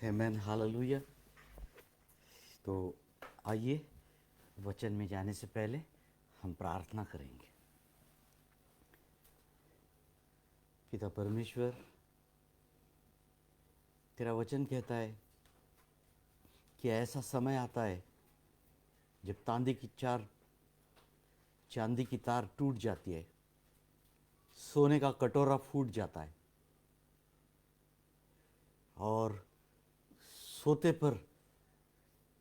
आमेन, hallelujah. तो आइए वचन में जाने से पहले हम प्रार्थना करेंगे। पिता परमेश्वर, तेरा वचन कहता है कि ऐसा समय आता है जब चांदी की तार टूट जाती है, सोने का कटोरा फूट जाता है और सोते पर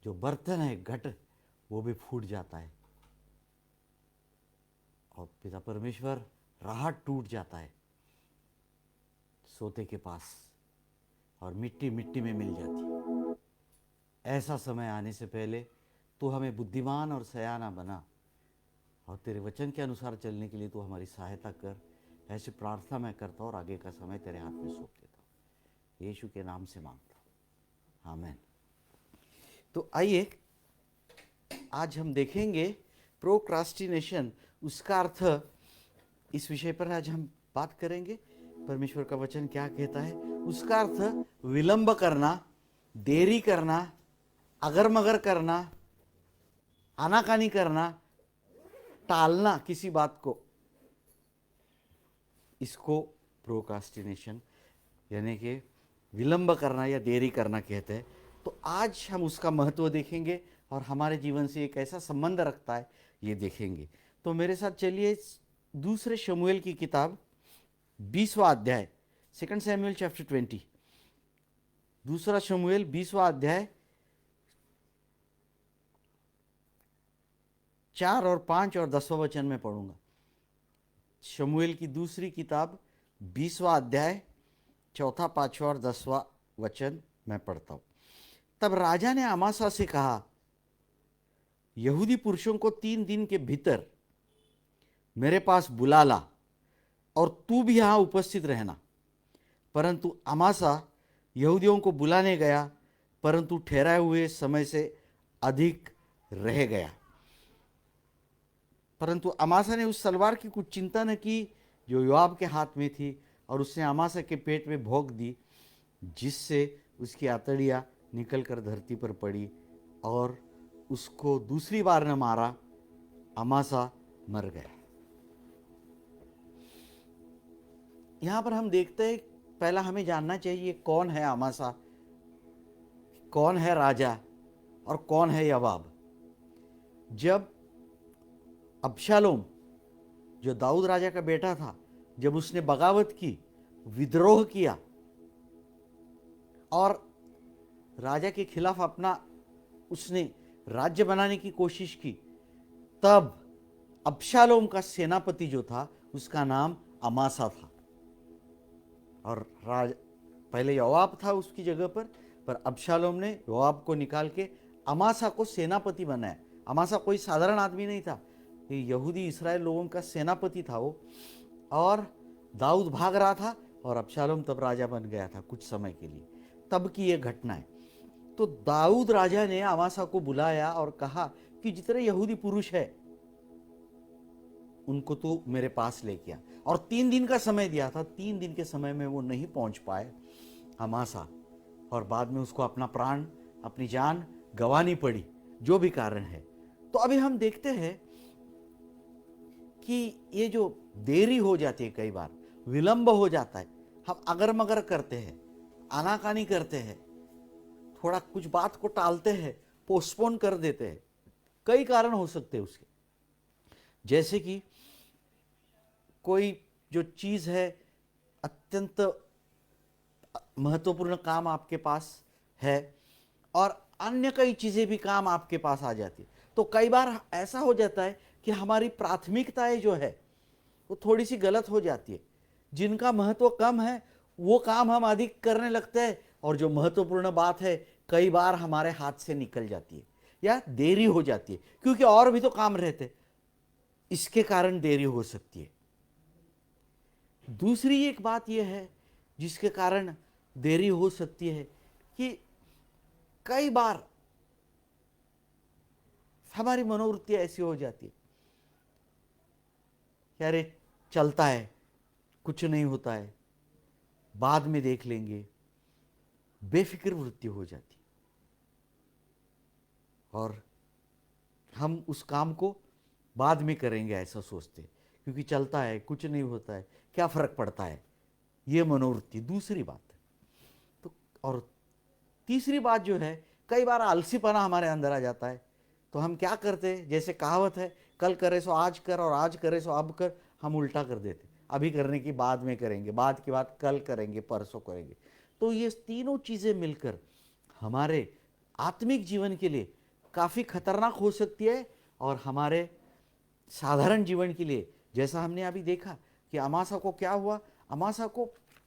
जो बर्तन है, घट, वो भी फूट जाता है। और पिता परमेश्वर, राहत टूट जाता है सोते के पास और मिट्टी मिट्टी में मिल जाती है। ऐसा समय आने से पहले तू हमें बुद्धिमान और सयाना बना और तेरे वचन के अनुसार चलने के लिए तू हमारी सहायता कर। ऐसी प्रार्थना मैं करता हूँ और आगे का समय तेरे हाथ में सौंप देता हूँ। यीशु के नाम से मांगता हूँ, आमीन। तो आइए आज हम देखेंगे प्रोक्रास्टिनेशन, उसका अर्थ। इस विषय पर आज हम बात करेंगे। परमेश्वर का वचन क्या कहता है। उसका अर्थ विलंब करना, देरी करना, अगर मगर करना, आनाकानी करना, टालना किसी बात को, इसको प्रोक्रास्टिनेशन यानी कि विलंब करना या देरी करना कहते हैं। तो आज हम उसका महत्व देखेंगे और हमारे जीवन से एक ऐसा संबंध रखता है, ये देखेंगे। तो मेरे साथ चलिए दूसरे शमूएल की किताब 20वां अध्याय, 2 सैमुअल चैप्टर 20, दूसरा शमूएल 20वां अध्याय 4 और 5 और 10वां वचन में पढ़ूंगा। शमूएल की दूसरी किताब 20वां अध्याय 4, 5 और 10वां वचन मैं पढ़ता हूं। तब राजा ने अमासा से कहा, यहूदी पुरुषों को 3 दिन के भीतर मेरे पास बुला ला और तू भी यहां उपस्थित रहना। परंतु अमासा यहूदियों को बुलाने गया, परंतु ठहराए हुए समय से अधिक रह गया। परंतु अमासा ने उस तलवार की कुछ चिंता न की जो योआब के हाथ में थी, और उसने अमासा के पेट में भोंक दी, जिससे उसकी आंतड़ियां निकलकर धरती पर पड़ी, और उसको दूसरी बार न मारा। अमासा मर गया। यहां पर हम देखते हैं, पहला हमें जानना चाहिए कौन है अमासा, कौन है राजा और कौन है योआब। जब अबशालोम, जो दाऊद राजा का बेटा था, जब उसने बगावत की, विद्रोह किया और राजा के खिलाफ अपना उसने राज्य बनाने की कोशिश की, तब अबशालोम का सेनापति जो था उसका नाम अमासा था। और पहले योआब था उसकी जगह पर अबशालोम ने योआब को निकाल के अमासा को सेनापति बनाया। अमासा कोई साधारण आदमी नहीं था, ये यहूदी इस्राएल लोगों का सेनापति था वो। और दाऊद भाग रहा था और अबशालोम तब राजा बन गया था कुछ समय के लिए। तब की ये घटना है। तो दाऊद राजा ने अमासा को बुलाया और कहा कि जितने यहूदी पुरुष है उनको तो मेरे पास लेके आ, और 3 दिन का समय दिया था। 3 दिन के समय में वो नहीं पहुंच पाए अमासा, और बाद में उसको अपना प्राण, अपनी जान गंवानी पड़ी, जो भी कारण है। तो अभी हम देखते हैं कि ये जो देरी हो जाती है, कई बार विलंब हो जाता है, हम अगर मगर करते हैं, आनाकानी करते हैं, थोड़ा कुछ बात को टालते हैं, पोस्टपोन कर देते हैं। कई कारण हो सकते हैं उसके, जैसे कि कोई जो चीज है, अत्यंत महत्वपूर्ण काम आपके पास है और अन्य कई चीजें भी काम आपके पास आ जाती है। तो कई बार ऐसा हो जाता है कि हमारी प्राथमिकताएं जो है वो थोड़ी सी गलत हो जाती है। जिनका महत्व कम है वो काम हम अधिक करने लगते हैं, और जो महत्वपूर्ण बात है कई बार हमारे हाथ से निकल जाती है या देरी हो जाती है, क्योंकि और भी तो काम रहते, इसके कारण देरी हो सकती है। दूसरी एक बात यह है जिसके कारण देरी हो सकती है कि कई बार हमारी मनोवृत्ति ऐसी हो जाती है कि अरे चलता है, कुछ नहीं होता है, बाद में देख लेंगे, बेफिक्र वृत्ति हो जाती और हम उस काम को बाद में करेंगे ऐसा सोचते, क्योंकि चलता है, कुछ नहीं होता है, क्या फर्क पड़ता है, ये मनोवृत्ति दूसरी बात है। तो और तीसरी बात जो है, कई बार आलसीपना हमारे अंदर आ जाता है। तो हम क्या करते हैं, जैसे कहावत है, कल करे सो आज कर और आज करे सो अब कर, हम उल्टा कर देते, अभी करने की बाद में करेंगे, बाद की बात कल करेंगे, परसों करेंगे। तो ये तीनों चीज़ें मिलकर हमारे आत्मिक जीवन के लिए काफ़ी खतरनाक हो सकती है और हमारे साधारण जीवन के लिए, जैसा हमने अभी देखा कि अमासा को क्या हुआ, अमासा को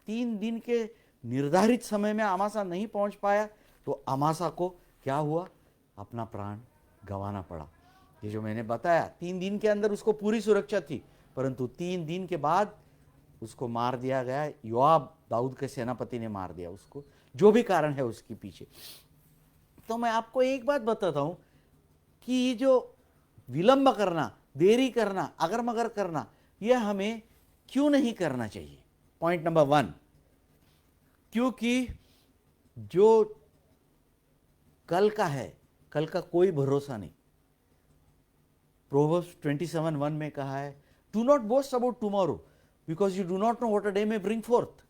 3 दिन के निर्धारित समय में अमासा नहीं पहुंच पाया, तो अमासा को क्या हुआ, अपना प्राण गंवाना पड़ा। ये जो मैंने बताया, 3 दिन के अंदर उसको पूरी सुरक्षा थी, परंतु 3 दिन के बाद उसको मार दिया गया। योआब, दाऊद के सेनापति ने मार दिया उसको, जो भी कारण है उसके पीछे। तो मैं आपको एक बात बताता हूं कि ये जो विलंब करना, देरी करना, अगर मगर करना, यह हमें क्यों नहीं करना चाहिए। पॉइंट नंबर 1, क्योंकि जो कल का है, कल का कोई भरोसा नहीं। प्रोवर्ब्स 27:1 में कहा है, do not boast about tomorrow because you do not know what a day में ब्रिंग फोर्थ।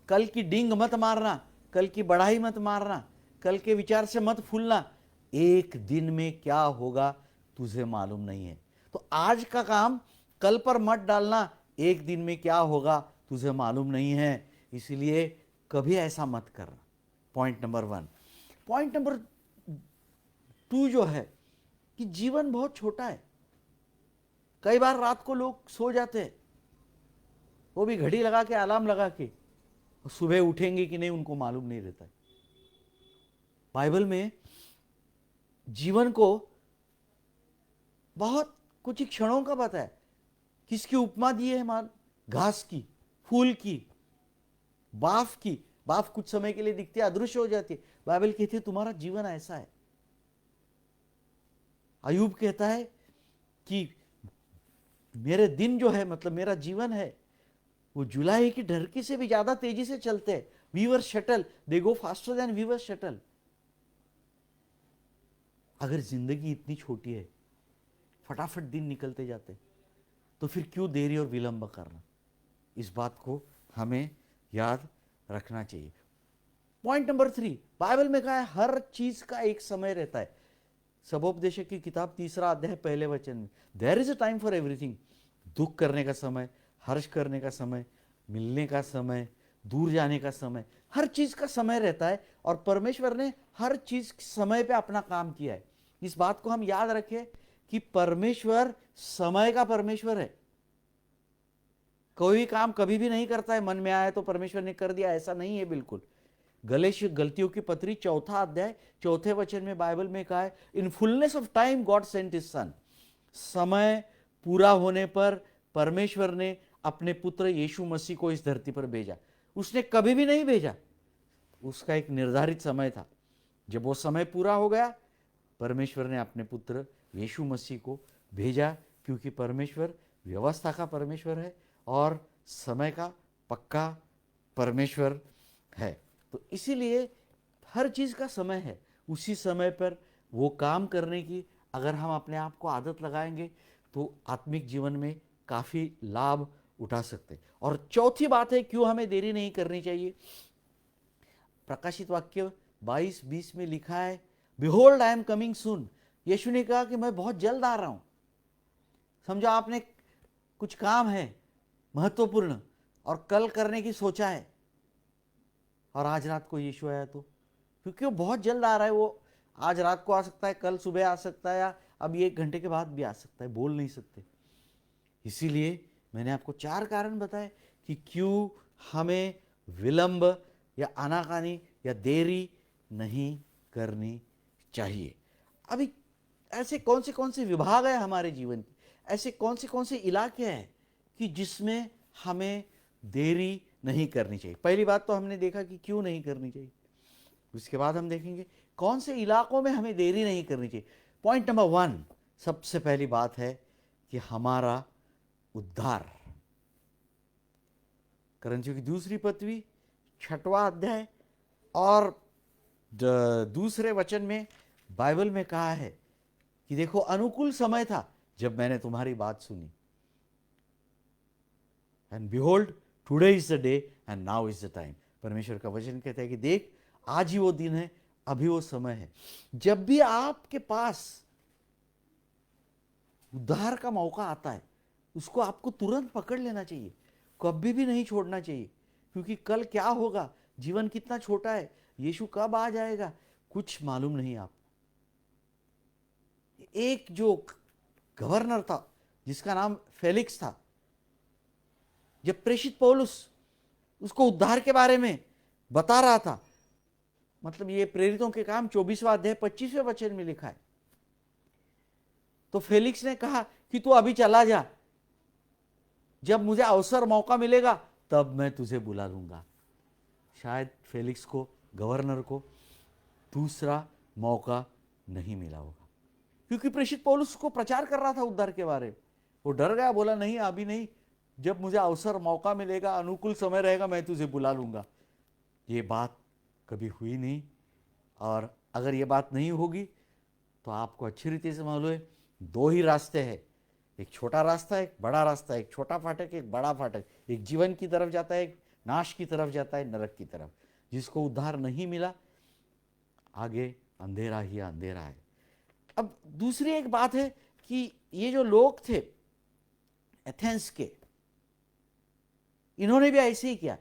कल की डींग मत मारना, कल की बढ़ाई मत मारना, कल के विचार से मत फूलना, एक दिन में क्या होगा तुझे मालूम नहीं है। तो आज का काम कल पर मत डालना, एक दिन में क्या होगा तुझे मालूम नहीं है, इसलिए कभी ऐसा मत करना। Point number 1। पॉइंट नंबर 2 जो है कि जीवन बहुत छोटा है। कई बार रात को लोग सो जाते हैं, वो भी घड़ी लगा के, अलार्म लगा के, सुबह उठेंगे कि नहीं उनको मालूम नहीं रहता है। बाइबल में जीवन को बहुत कुछ ही क्षणों का बताया। किसकी उपमा दी है, मान घास की, फूल की, बाफ की। बाफ कुछ समय के लिए दिखती है, अदृश्य हो जाती है। बाइबल कहती है तुम्हारा जीवन ऐसा है। अयूब कहता है कि मेरे दिन जो है, मतलब मेरा जीवन है, वो जुलाई की ढरकी से भी ज्यादा तेजी से चलते हैं। Weaver shuttle, they go faster than weaver shuttle. अगर जिंदगी इतनी छोटी है, फटाफट दिन निकलते जाते, तो फिर क्यों देरी और विलंब करना। इस बात को हमें याद रखना चाहिए। पॉइंट नंबर 3, बाइबल में कहा है हर चीज का एक समय रहता है। सबोपदेशक की किताब 3 अध्याय पहले वचन में, there is a time for everything. दुख करने का समय, हर्ष करने का समय, मिलने का समय, दूर जाने का समय, हर चीज का समय रहता है। और परमेश्वर ने हर चीज समय पे अपना काम किया है। इस बात को हम याद रखें कि परमेश्वर समय का परमेश्वर है। कोई काम कभी भी नहीं करता है मन में आया तो परमेश्वर ने कर दिया, ऐसा नहीं है बिल्कुल। गलेशिय गलतियों की पत्री 4 अध्याय 4 वचन में बाइबल में कहा है, in fullness of time God sent his son. समय पूरा होने पर परमेश्वर ने अपने पुत्र यीशु मसीह को इस धरती पर भेजा। उसने कभी भी नहीं भेजा, उसका एक निर्धारित समय था। जब वो समय पूरा हो गया, परमेश्वर ने अपने पुत्र यीशु मसीह को भेजा, क्योंकि परमेश्वर व्यवस्था का परमेश्वर है और समय का पक्का परमेश्वर है। तो इसीलिए हर चीज का समय है, उसी समय पर वो काम करने की अगर हम अपने आप को आदत लगाएंगे तो आत्मिक जीवन में काफी लाभ उठा सकते। और चौथी बात है क्यों हमें देरी नहीं करनी चाहिए। प्रकाशित वाक्य 22:20 में लिखा है, behold I am coming soon. यीशु ने कहा कि मैं बहुत जल्द आ रहा हूं। समझो आपने कुछ काम है महत्वपूर्ण और कल करने की सोचा है, और आज रात को यीशु आया तो, क्योंकि वो बहुत जल्द आ रहा है, वो आज रात को आ सकता है, कल सुबह आ सकता है, या अभी 1 घंटे के बाद भी आ सकता है, बोल नहीं सकते। इसीलिए मैंने आपको 4 कारण बताए कि क्यों हमें विलंब या आनाकानी या देरी नहीं करनी चाहिए। अभी ऐसे कौन से विभाग है हमारे जीवन के, ऐसे कौन से इलाके हैं कि जिसमें हमें देरी नहीं करनी चाहिए। पहली बात तो हमने देखा कि क्यों नहीं करनी चाहिए, उसके बाद हम देखेंगे कौन से इलाकों में हमें देरी नहीं करनी चाहिए। पॉइंट नंबर 1, सबसे पहली बात है कि हमारा उद्धार। करंथियों की 2 पत्री 6वां अध्याय और दूसरे वचन में बाइबल में कहा है कि देखो अनुकूल समय था जब मैंने तुम्हारी बात सुनी, and behold today is the day and now is the time. परमेश्वर का वचन कहता है कि देख आज ही वो दिन है, अभी वो समय है। जब भी आपके पास उद्धार का मौका आता है उसको आपको तुरंत पकड़ लेना चाहिए, कभी भी नहीं छोड़ना चाहिए, क्योंकि कल क्या होगा, जीवन कितना छोटा है, यीशु कब आ जाएगा कुछ मालूम नहीं आपको। एक जो गवर्नर था जिसका नाम फेलिक्स था, जब प्रेषित पौलुस उसको उद्धार के बारे में बता रहा था, मतलब ये प्रेरितों के काम 24वां अध्याय 25वें वचन में लिखा है, तो फेलिक्स ने कहा कि तू अभी चला जा, जब मुझे अवसर मौका मिलेगा तब मैं तुझे बुला लूंगा। शायद फेलिक्स को, गवर्नर को दूसरा मौका नहीं मिला होगा, क्योंकि प्रेषित पौलुस को प्रचार कर रहा था उद्धार के बारे में। वो डर गया, बोला नहीं अभी नहीं, जब मुझे अवसर मौका मिलेगा, अनुकूल समय रहेगा, मैं तुझे बुला लूंगा। ये बात कभी हुई नहीं, और अगर ये बात नहीं होगी तो आपको अच्छी रीति से मालूम है दो ही रास्ते हैं, एक छोटा रास्ता है, एक बड़ा रास्ता है, एक छोटा फाटक एक बड़ा फाटक, एक जीवन की तरफ जाता है, एक नाश की तरफ जाता है, नरक की तरफ। जिसको उद्धार नहीं मिला आगे अंधेरा ही अंधेरा है। अब दूसरी एक बात है कि ये जो लोग थे एथेंस के, इन्होंने भी ऐसे ही किया।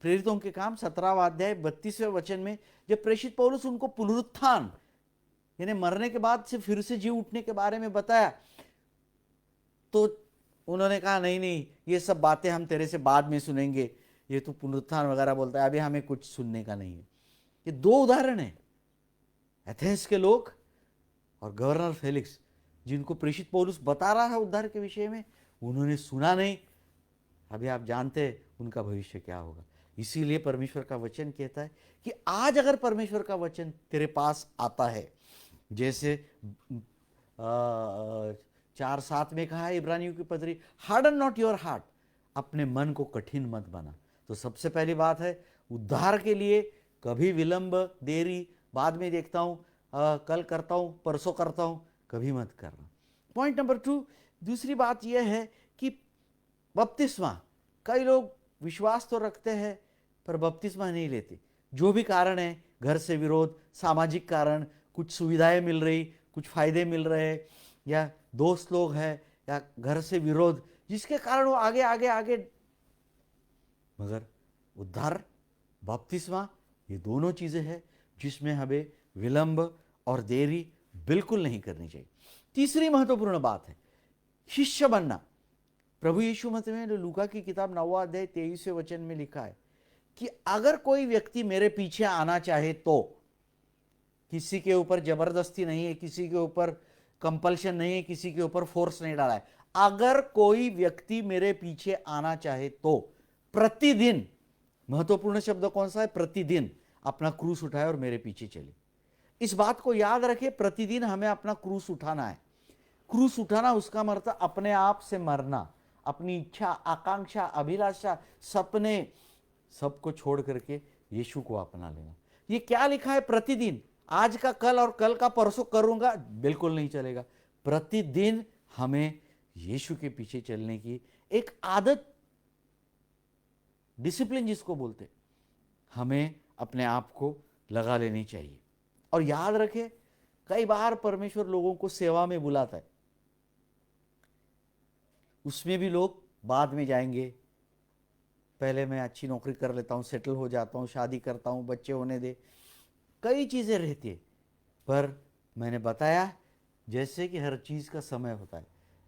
प्रेरितों के काम 17वां अध्याय 32वें वचन में जब प्रेषित पौलुस उनको पुनरुत्थान यानी मरने के बाद से फिर से जी उठने के बारे में बताया, तो उन्होंने कहा नहीं नहीं ये सब बातें हम तेरे से बाद में सुनेंगे, ये तो पुनरुत्थान वगैरह बोलता है, अभी हमें कुछ सुनने का नहीं है। ये दो उदाहरण है, एथेंस के लोग और गवर्नर फेलिक्स, जिनको प्रेषित पौलुस बता रहा है उद्धार के विषय में, उन्होंने सुना नहीं। अभी आप जानते हैं उनका भविष्य क्या होगा। इसीलिए परमेश्वर का वचन कहता है कि आज अगर परमेश्वर का वचन तेरे पास आता है, जैसे 4:7 में कहा है इब्रानियों की पत्री, हार्डन नॉट योर हार्ट, अपने मन को कठिन मत बना। तो सबसे पहली बात है उद्धार के लिए कभी विलंब देरी, बाद में देखता हूँ, कल करता हूँ, परसों करता हूँ, कभी मत करना। पॉइंट नंबर 2, दूसरी बात यह है कि बपतिस्मा, कई लोग विश्वास तो रखते हैं पर बपतिस्मा नहीं लेते, जो भी कारण है, घर से विरोध, सामाजिक कारण, कुछ सुविधाएं मिल रही, कुछ फायदे मिल रहे, या दोस्त लोग हैं, या घर से विरोध, जिसके कारण वो आगे आगे आगे। मगर उद्धार, बपतिस्मा, ये दोनों चीजें हैं जिसमें हमें विलंब और देरी बिल्कुल नहीं करनी चाहिए। तीसरी महत्वपूर्ण बात है शिष्य बनना। प्रभु यीशु मसीह में लूका की किताब 9वां अध्याय 23वें वचन में लिखा है कि अगर कोई व्यक्ति मेरे पीछे आना चाहे तो, किसी के ऊपर जबरदस्ती नहीं है, किसी के ऊपर कंपल्शन नहीं है, किसी के ऊपर फोर्स नहीं डाला है, अगर कोई व्यक्ति मेरे पीछे आना चाहे तो प्रतिदिन, महत्वपूर्ण शब्द कौन सा है, प्रतिदिन, अपना क्रूस उठाए और मेरे पीछे चले। इस बात को याद रखें, प्रतिदिन हमें अपना क्रूस उठाना है। क्रूस उठाना उसका मतलब अपने आप से मरना, अपनी इच्छा, आकांक्षा, अभिलाषा, सपने, सबको छोड़ करके यीशु को अपना लेना। ये क्या लिखा है, प्रतिदिन, आज का कल और कल का परसों करूंगा, बिल्कुल नहीं चलेगा। प्रतिदिन हमें यीशु के पीछे चलने की एक आदत, डिसिप्लिन जिसको बोलते, हमें अपने आप को लगा लेनी चाहिए। और याद रखें, कई बार परमेश्वर लोगों को सेवा में बुलाता है, उसमें भी लोग बाद में जाएंगे, पहले मैं अच्छी नौकरी कर लेता हूँ, सेटल हो जाता हूँ, शादी करता हूँ, बच्चे होने दे, कई चीज़ें रहती है। पर मैंने बताया जैसे कि हर चीज़ का समय होता है,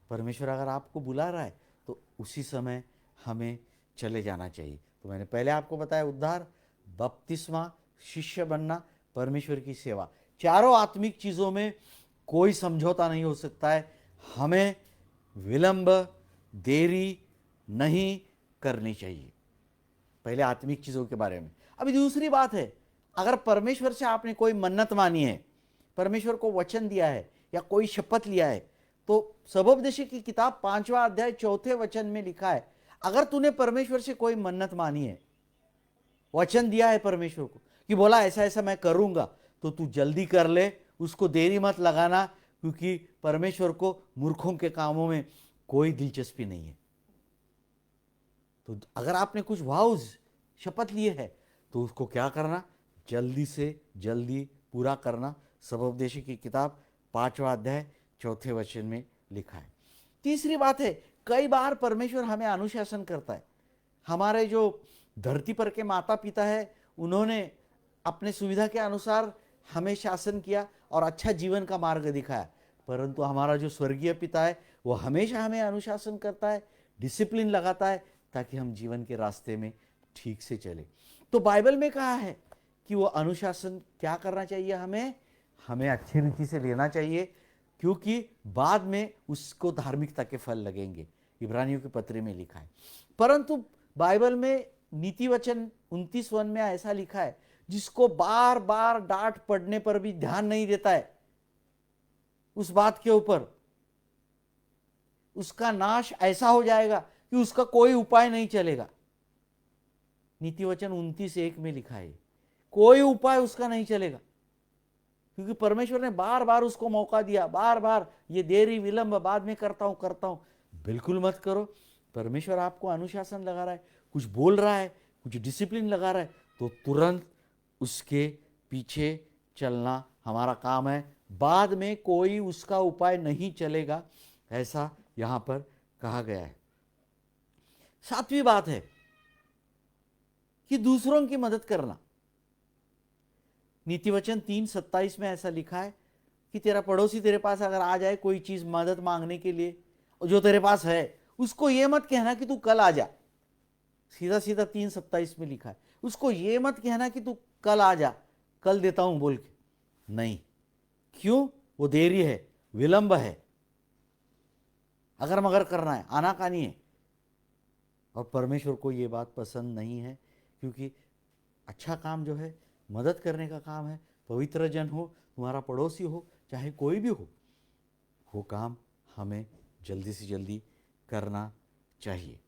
परमेश्वर अगर आपको बुला रहा है तो उसी समय हमें चले जाना चाहिए। तो मैंने पहले आपको बताया उद्धार, बपतिस्मा, शिष्य बनना, परमेश्वर की सेवा, चारों आत्मिक चीज़ों में कोई समझौता नहीं हो सकता है। हमें विलंब, देरी नहीं करनी चाहिए। पहले आत्मिक चीज़ों के बारे में। अभी दूसरी बात है, अगर परमेश्वर से आपने कोई मन्नत मानी है, परमेश्वर को वचन दिया है या कोई शपथ लिया है, तो सबोपदेश की किताब 5वां अध्याय 4थे वचन में लिखा है, अगर तूने परमेश्वर से कोई मन्नत मानी है, वचन दिया है परमेश्वर को, कि बोला ऐसा ऐसा मैं करूंगा, तो तू जल्दी कर ले, उसको देरी मत लगाना, क्योंकि परमेश्वर को मूर्खों के कामों में कोई दिलचस्पी नहीं है। तो अगर आपने कुछ वाउज शपथ लिए है तो उसको क्या करना, जल्दी से जल्दी पूरा करना। सबोपदेश की किताब 5वां अध्याय 4थे वचन में लिखा है। तीसरी बात है, कई बार परमेश्वर हमें अनुशासन करता है। हमारे जो धरती पर के माता पिता है, उन्होंने अपने सुविधा के अनुसार हमें शासन किया और अच्छा जीवन का मार्ग दिखाया, परंतु हमारा जो स्वर्गीय पिता है वो हमेशा हमें अनुशासन करता है, डिसिप्लिन लगाता है, ताकि हम जीवन के रास्ते में ठीक से चले। तो बाइबल में कहा है कि वो अनुशासन क्या करना चाहिए, हमें अच्छी रीति से लेना चाहिए, क्योंकि बाद में उसको धार्मिकता के फल लगेंगे। इब्रानियों के पत्र में लिखा है। परंतु बाइबल में नीति वचन 29 में ऐसा लिखा है, जिसको बार बार डांट पड़ने पर भी ध्यान नहीं देता है उस बात के ऊपर, उसका नाश ऐसा हो जाएगा कि उसका कोई उपाय नहीं चलेगा। नीति वचन 29:1 में लिखा है, कोई उपाय उसका नहीं चलेगा, क्योंकि परमेश्वर ने बार बार उसको मौका दिया, बार बार ये देरी विलंब, बाद में करता हूं। बिल्कुल मत करो। परमेश्वर आपको अनुशासन लगा रहा है, कुछ बोल रहा है, कुछ डिसिप्लिन लगा रहा है, तो तुरंत उसके पीछे चलना हमारा काम है। बाद में कोई उसका उपाय नहीं चलेगा, ऐसा यहां पर कहा गया है। 7वीं बात है कि दूसरों की मदद करना। नीति वचन 3:27 में ऐसा लिखा है कि तेरा पड़ोसी तेरे पास अगर आ जाए कोई चीज मदद मांगने के लिए, और जो तेरे पास है, उसको ये मत कहना कि तू कल आ जा। सीधा सीधा 3:27 में लिखा है, उसको ये मत कहना कि तू कल आ जा, कल देता हूं बोल के, नहीं। क्यों? वो देरी है, विलंब है, अगर मगर करना है, आनाकानी है। और परमेश्वर को ये बात पसंद नहीं है, क्योंकि अच्छा काम जो है, मदद करने का काम है, पवित्र जन हो, तुम्हारा पड़ोसी हो, चाहे कोई भी हो, वो काम हमें जल्दी से जल्दी करना चाहिए।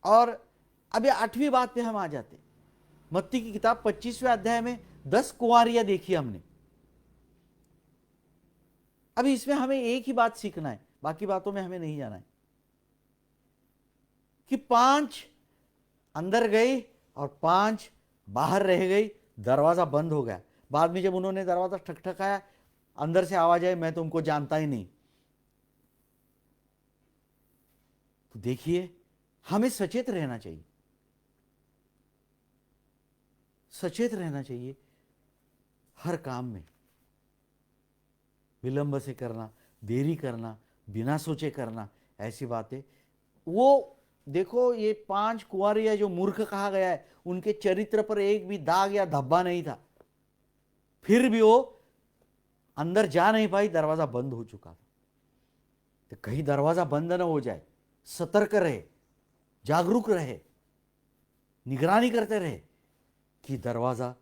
और अभी 8वीं बात पे हम आ जाते। मत्ती की किताब 25वें अध्याय में 10 कुंवारियां देखी हमने। अभी इसमें हमें एक ही बात सीखना है, बाकी बातों में हमें नहीं जाना है, कि 5 अंदर गई और 5 बाहर रह गई, दरवाजा बंद हो गया। बाद में जब उन्होंने दरवाजा ठकठकाया, अंदर से आवाज आई, मैं तुमको जानता ही नहीं। तो देखिए, हमें सचेत रहना चाहिए, सचेत रहना चाहिए हर काम में। विलंब से करना, देरी करना, बिना सोचे करना, ऐसी बातें, वो देखो, ये 5 कुंवारियां जो मूर्ख कहा गया है, उनके चरित्र पर एक भी दाग या धब्बा नहीं था, फिर भी वो अंदर जा नहीं पाई, दरवाजा बंद हो चुका था। तो कहीं दरवाजा बंद ना हो जाए, सतर्क रहे, जागरूक रहे, निगरानी करते रहे कि दरवाजा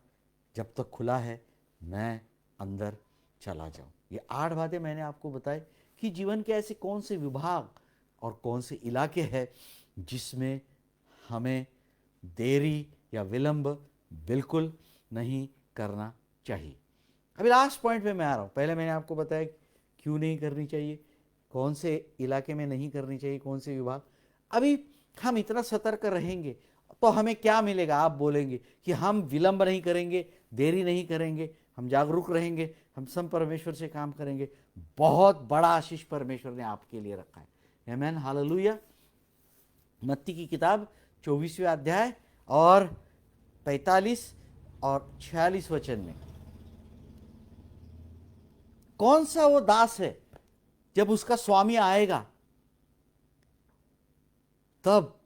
जब तक खुला है मैं अंदर चला जाऊं। ये 8 बातें मैंने आपको बताई कि जीवन के ऐसे कौन से विभाग और कौन से इलाके हैं जिसमें हमें देरी या विलंब बिल्कुल नहीं करना चाहिए। अभी लास्ट पॉइंट पे मैं आ रहा हूँ। पहले मैंने आपको बताया क्यों नहीं करनी चाहिए, कौन से इलाके में नहीं करनी चाहिए, कौन से विभाग। अभी हम इतना सतर्क रहेंगे तो हमें क्या मिलेगा? आप बोलेंगे कि हम विलंब नहीं करेंगे, देरी नहीं करेंगे, हम जागरूक रहेंगे, हम सब परमेश्वर से काम करेंगे। बहुत बड़ा आशीष परमेश्वर ने आपके लिए रखा है। आमीन, हालेलुया। मत्ती की किताब 24वें अध्याय और 45 और 46 वचन में, कौन सा वो दास है जब उसका स्वामी आएगा तब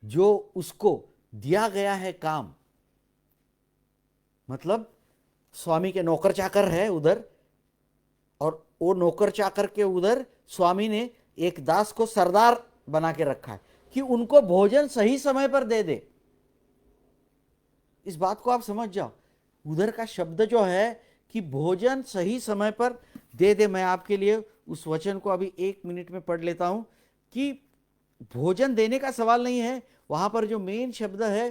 जो उसको दिया गया है काम, मतलब स्वामी के नौकर चाकर है उधर, और वो नौकर चाकर के उधर स्वामी ने एक दास को सरदार बना के रखा है कि उनको भोजन सही समय पर दे दे। इस बात को आप समझ जाओ, उधर का शब्द जो है कि भोजन सही समय पर दे दे। मैं आपके लिए उस वचन को अभी 1 मिनट में पढ़ लेता हूं कि भोजन देने का सवाल नहीं है, वहां पर जो मेन शब्द है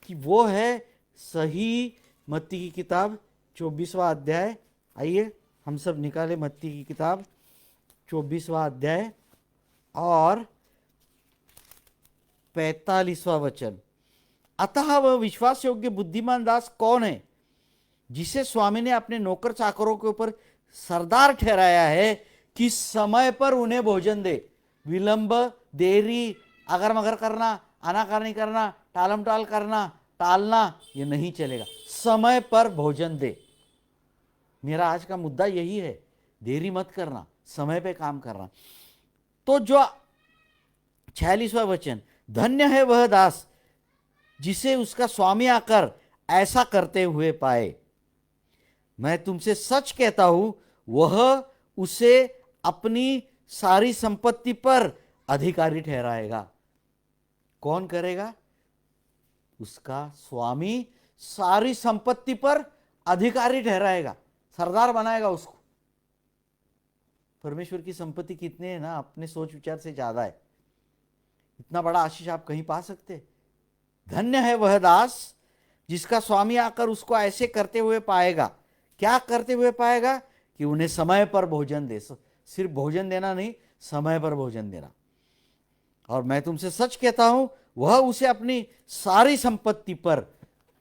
कि वो है सही मत्ती की किताब 24वां अध्याय। आइए हम सब निकाले मत्ती की किताब 24वां अध्याय और 45वां वचन। अतः वह विश्वास योग्य बुद्धिमान दास कौन है जिसे स्वामी ने अपने नौकर चाकरों के ऊपर सरदार ठहराया है कि समय पर उन्हें भोजन दे। विलंब, देरी, अगर मगर करना, आनाकानी करना, टालम टाल करना, टालना, ये नहीं चलेगा। समय पर भोजन दे। मेरा आज का मुद्दा यही है, देरी मत करना, समय पे काम करना। तो जो 46वां वचन, धन्य है वह दास जिसे उसका स्वामी आकर ऐसा करते हुए पाए। मैं तुमसे सच कहता हूं वह उसे अपनी सारी संपत्ति पर अधिकारी ठहराएगा। कौन करेगा? उसका स्वामी सारी संपत्ति पर अधिकारी ठहराएगा, सरदार बनाएगा उसको। परमेश्वर की संपत्ति कितने है ना, अपने सोच विचार से ज्यादा है। इतना बड़ा आशीष आप कहीं पा सकते? धन्य है वह दास जिसका स्वामी आकर उसको ऐसे करते हुए पाएगा। क्या करते हुए पाएगा? कि उन्हें समय पर भोजन दे। सिर्फ भोजन देना नहीं, समय पर भोजन देना। और मैं तुमसे सच कहता हूं वह उसे अपनी सारी संपत्ति पर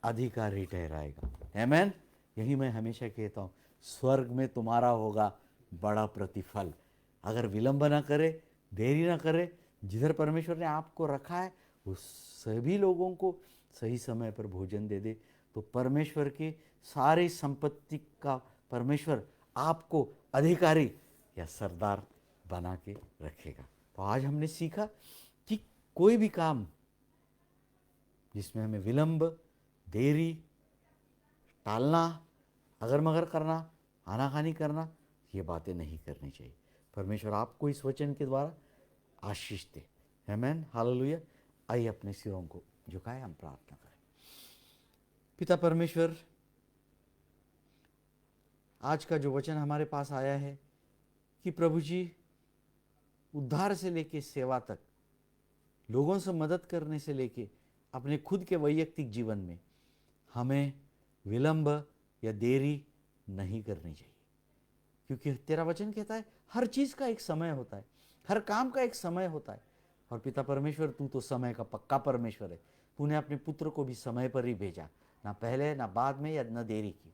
अधिकारी ठहराएगा। आमेन। यही मैं हमेशा कहता हूं, स्वर्ग में तुम्हारा होगा बड़ा प्रतिफल। अगर विलंब ना करे, देरी ना करे, जिधर परमेश्वर ने आपको रखा है उस सभी लोगों को सही समय पर भोजन दे दे, तो परमेश्वर की सारी संपत्ति का परमेश्वर आपको अधिकारी या सरदार बना के रखेगा। तो आज हमने सीखा कि कोई भी काम जिसमें हमें विलंब, देरी, टालना, अगर मगर करना, आनाकानी करना, ये बातें नहीं करनी चाहिए। परमेश्वर आपको इस वचन के द्वारा आशीष दे। आमेन, हालेलुया। आइए अपने सिरों को झुकाए, हम प्रार्थना करें। पिता परमेश्वर, आज का जो वचन हमारे पास आया है कि प्रभु जी, उद्धार से लेके सेवा तक, लोगों से मदद करने से लेके अपने खुद के वैयक्तिक जीवन में हमें विलंब या देरी नहीं करनी चाहिए, क्योंकि तेरा वचन कहता है हर चीज का एक समय होता है, हर काम का एक समय होता है। और पिता परमेश्वर, तू तो समय का पक्का परमेश्वर है। तूने अपने पुत्र को भी समय पर ही भेजा, ना पहले ना बाद में या न देरी की।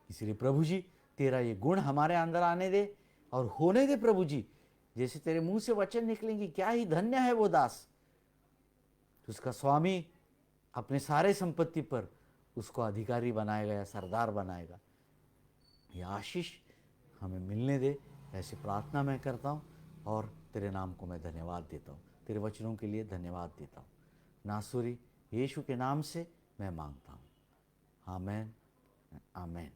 इसलिए प्रभु जी, तेरा ये गुण हमारे अंदर आने दे और होने दे प्रभु जी। जैसे तेरे मुंह से वचन निकलेंगे, क्या ही धन्य है वो दास, उसका स्वामी अपने सारे संपत्ति पर उसको अधिकारी बनाएगा या सरदार बनाएगा। ये आशीष हमें मिलने दे, ऐसी प्रार्थना मैं करता हूँ और तेरे नाम को मैं धन्यवाद देता हूँ। तेरे वचनों के लिए धन्यवाद देता हूँ। नासुरी यीशु के नाम से मैं मांगता हूँ। आमेन, आमेन।